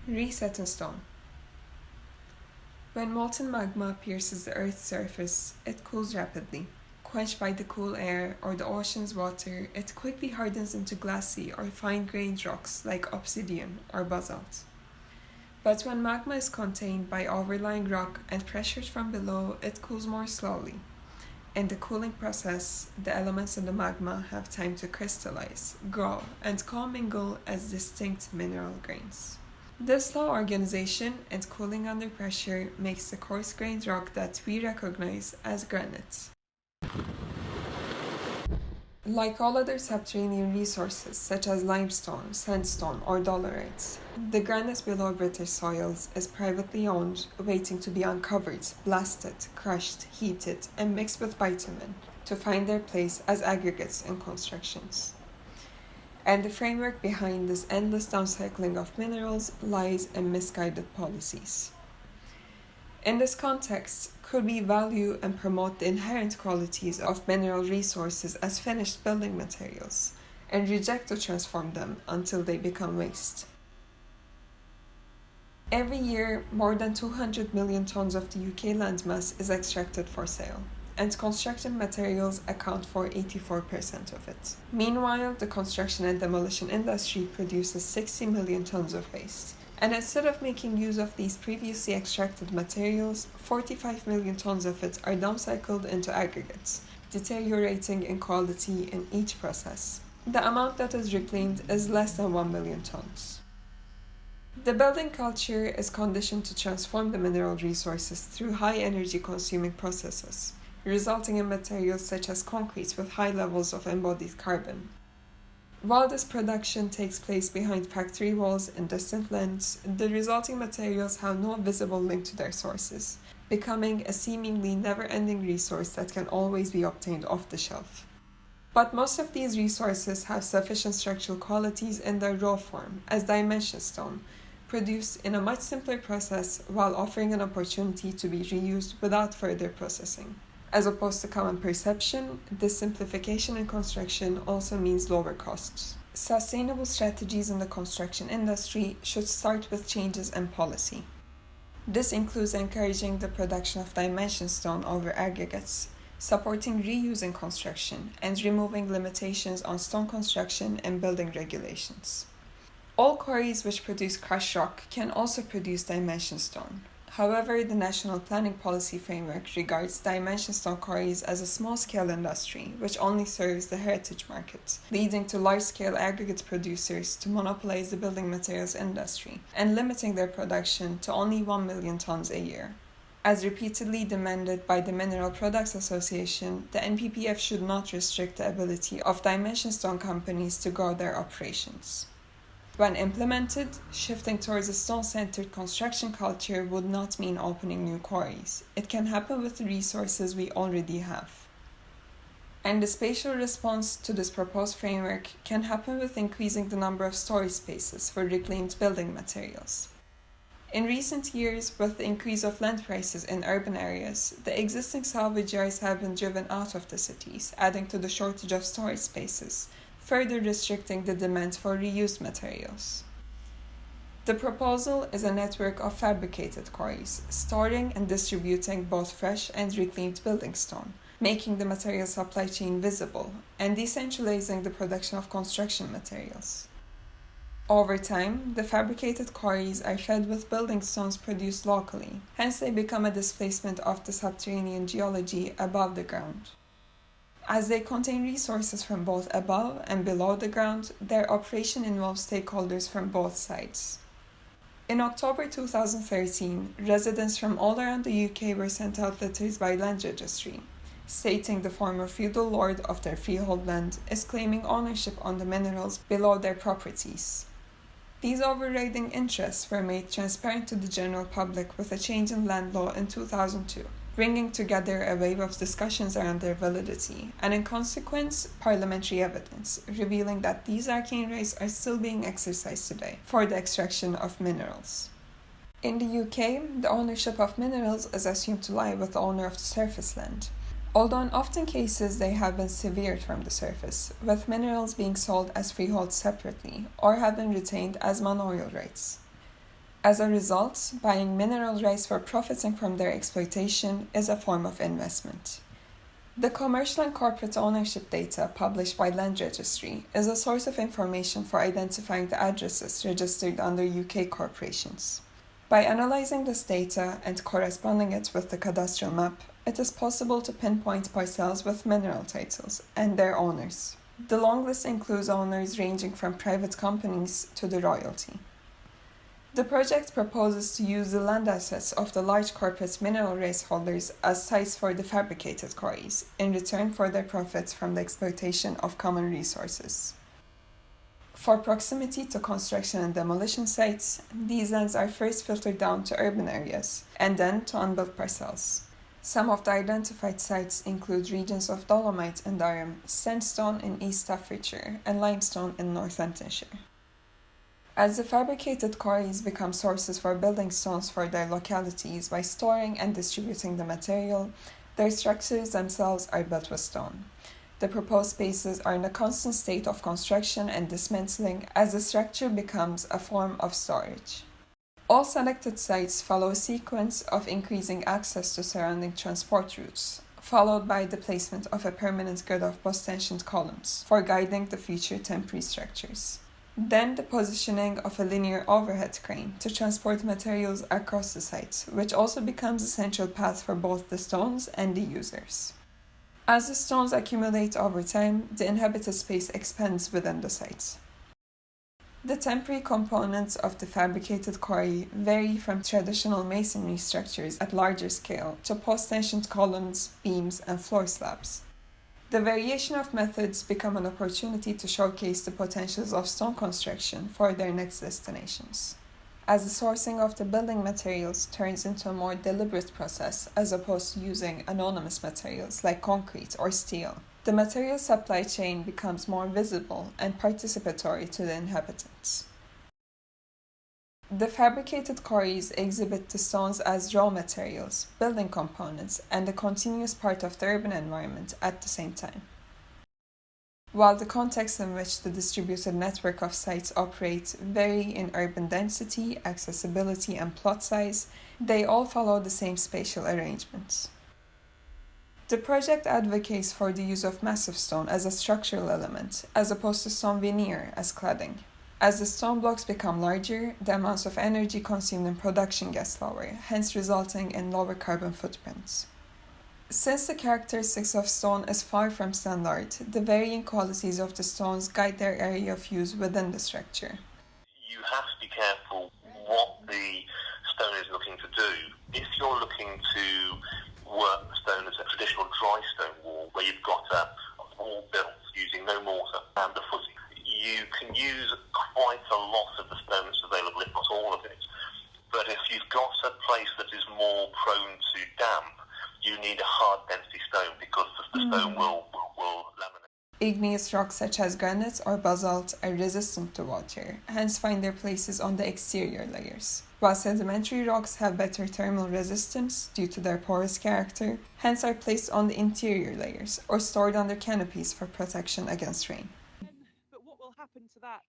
Reset in stone. When molten magma pierces the Earth's surface, it cools rapidly. Quenched by the cool air or the ocean's water, it quickly hardens into glassy or fine-grained rocks like obsidian or basalt. But when magma is contained by overlying rock and pressured from below, it cools more slowly. In the cooling process, the elements in the magma have time to crystallize, grow, and commingle as distinct mineral grains. This slow organization and cooling under pressure makes the coarse-grained rock that we recognize as granite. Like all other subterranean resources, such as limestone, sandstone, or dolerites, the granite below British soils is privately owned, waiting to be uncovered, blasted, crushed, heated, and mixed with bitumen to find their place as aggregates in constructions. And the framework behind this endless downcycling of minerals lies in misguided policies. In this context, could we value and promote the inherent qualities of mineral resources as finished building materials and reject to transform them until they become waste? Every year, more than 200 million tons of the UK landmass is extracted for sale, and construction materials account for 84% of it. Meanwhile, the construction and demolition industry produces 60 million tons of waste. And instead of making use of these previously extracted materials, 45 million tons of it are downcycled into aggregates, deteriorating in quality in each process. The amount that is reclaimed is less than 1 million tons. The building culture is conditioned to transform the mineral resources through high energy consuming processes, resulting in materials such as concrete with high levels of embodied carbon. While this production takes place behind factory walls in distant lands, the resulting materials have no visible link to their sources, becoming a seemingly never-ending resource that can always be obtained off the shelf. But most of these resources have sufficient structural qualities in their raw form, as dimension stone, produced in a much simpler process while offering an opportunity to be reused without further processing. As opposed to common perception, this simplification in construction also means lower costs. Sustainable strategies in the construction industry should start with changes in policy. This includes encouraging the production of dimension stone over aggregates, supporting reuse in construction, and removing limitations on stone construction and building regulations. All quarries which produce crushed rock can also produce dimension stone. However, the National Planning Policy Framework regards dimension stone quarries as a small-scale industry, which only serves the heritage market, leading to large-scale aggregate producers to monopolize the building materials industry and limiting their production to only 1 million tons a year. As repeatedly demanded by the Mineral Products Association, the NPPF should not restrict the ability of dimension stone companies to grow their operations. When implemented, shifting towards a stone-centered construction culture would not mean opening new quarries. It can happen with the resources we already have. And the spatial response to this proposed framework can happen with increasing the number of storage spaces for reclaimed building materials. In recent years, with the increase of land prices in urban areas, the existing salvage yards have been driven out of the cities, adding to the shortage of storage spaces, further restricting the demand for reused materials. The proposal is a network of fabricated quarries, storing and distributing both fresh and reclaimed building stone, making the material supply chain visible, and decentralizing the production of construction materials. Over time, the fabricated quarries are fed with building stones produced locally, hence they become a displacement of the subterranean geology above the ground. As they contain resources from both above and below the ground, their operation involves stakeholders from both sides. In October 2013, residents from all around the UK were sent out letters by Land Registry, stating the former feudal lord of their freehold land is claiming ownership on the minerals below their properties. These overriding interests were made transparent to the general public with a change in land law in 2002. Bringing together a wave of discussions around their validity, and in consequence, parliamentary evidence, revealing that these arcane rights are still being exercised today for the extraction of minerals. In the UK, the ownership of minerals is assumed to lie with the owner of the surface land, although in often cases they have been severed from the surface, with minerals being sold as freehold separately, or have been retained as manorial rights. As a result, buying mineral rights for profiting from their exploitation is a form of investment. The commercial and corporate ownership data published by Land Registry is a source of information for identifying the addresses registered under UK corporations. By analyzing this data and corresponding it with the cadastral map, it is possible to pinpoint parcels with mineral titles and their owners. The long list includes owners ranging from private companies to the royalty. The project proposes to use the land assets of the large corporate mineral rights holders as sites for the fabricated quarries, in return for their profits from the exploitation of common resources. For proximity to construction and demolition sites, these lands are first filtered down to urban areas, and then to unbuilt parcels. Some of the identified sites include regions of dolomite in Durham, sandstone in East Staffordshire, and limestone in Northamptonshire. As the fabricated quarries become sources for building stones for their localities by storing and distributing the material, their structures themselves are built with stone. The proposed spaces are in a constant state of construction and dismantling as the structure becomes a form of storage. All selected sites follow a sequence of increasing access to surrounding transport routes, followed by the placement of a permanent grid of post-tensioned columns for guiding the future temporary structures. Then the positioning of a linear overhead crane to transport materials across the site, which also becomes a central path for both the stones and the users. As the stones accumulate over time, the inhabited space expands within the site. The temporary components of the fabricated quarry vary from traditional masonry structures at larger scale to post-tensioned columns, beams, and floor slabs. The variation of methods become an opportunity to showcase the potentials of stone construction for their next destinations. As the sourcing of the building materials turns into a more deliberate process as opposed to using anonymous materials like concrete or steel, the material supply chain becomes more visible and participatory to the inhabitants. The fabricated quarries exhibit the stones as raw materials, building components, and a continuous part of the urban environment at the same time. While the context in which the distributed network of sites operates vary in urban density, accessibility, and plot size, they all follow the same spatial arrangements. The project advocates for the use of massive stone as a structural element, as opposed to stone veneer as cladding. As the stone blocks become larger, the amounts of energy consumed in production gets lower, hence resulting in lower carbon footprints. Since the characteristics of stone is far from standard, the varying qualities of the stones guide their area of use within the structure. You have to be careful what the stone is looking to do. If you're looking to work the stone as a traditional dry stone wall, where you've got a wall built using no mortar and a footing, you can use quite a lot of the stone that's available, if not all of it. But if you've got a place that is more prone to damp, you need a hard density stone because the stone will laminate. Igneous rocks such as granite or basalt are resistant to water, hence find their places on the exterior layers, while sedimentary rocks have better thermal resistance due to their porous character, hence are placed on the interior layers or stored under canopies for protection against rain. But what will happen to that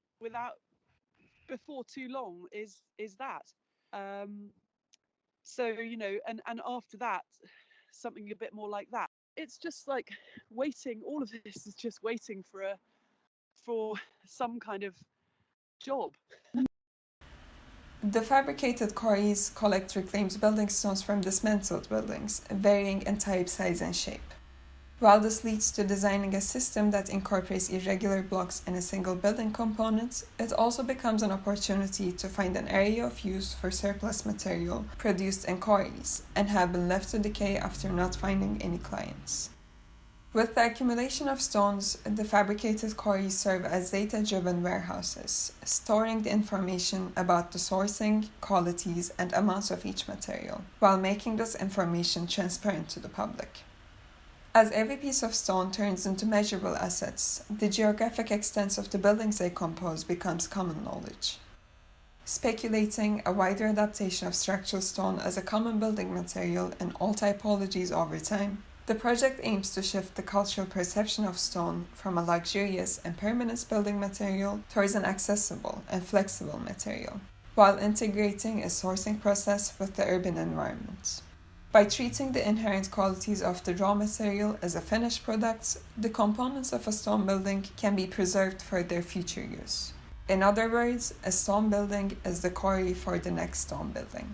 before too long is that. So, and after that, something a bit more like that. It's just like waiting. All of this is just waiting for some kind of job. The fabricated quarries collect reclaimed building stones from dismantled buildings, varying in type, size, and shape. While this leads to designing a system that incorporates irregular blocks in a single building component, it also becomes an opportunity to find an area of use for surplus material produced in quarries and have been left to decay after not finding any clients. With the accumulation of stones, the fabricated quarries serve as data-driven warehouses, storing the information about the sourcing, qualities, and amounts of each material, while making this information transparent to the public. As every piece of stone turns into measurable assets, the geographic extents of the buildings they compose becomes common knowledge. Speculating a wider adaptation of structural stone as a common building material in all typologies over time, the project aims to shift the cultural perception of stone from a luxurious and permanent building material towards an accessible and flexible material. while integrating a sourcing process with the urban environment. By treating the inherent qualities of the raw material as a finished product, the components of a stone building can be preserved for their future use. In other words, a stone building is the quarry for the next stone building.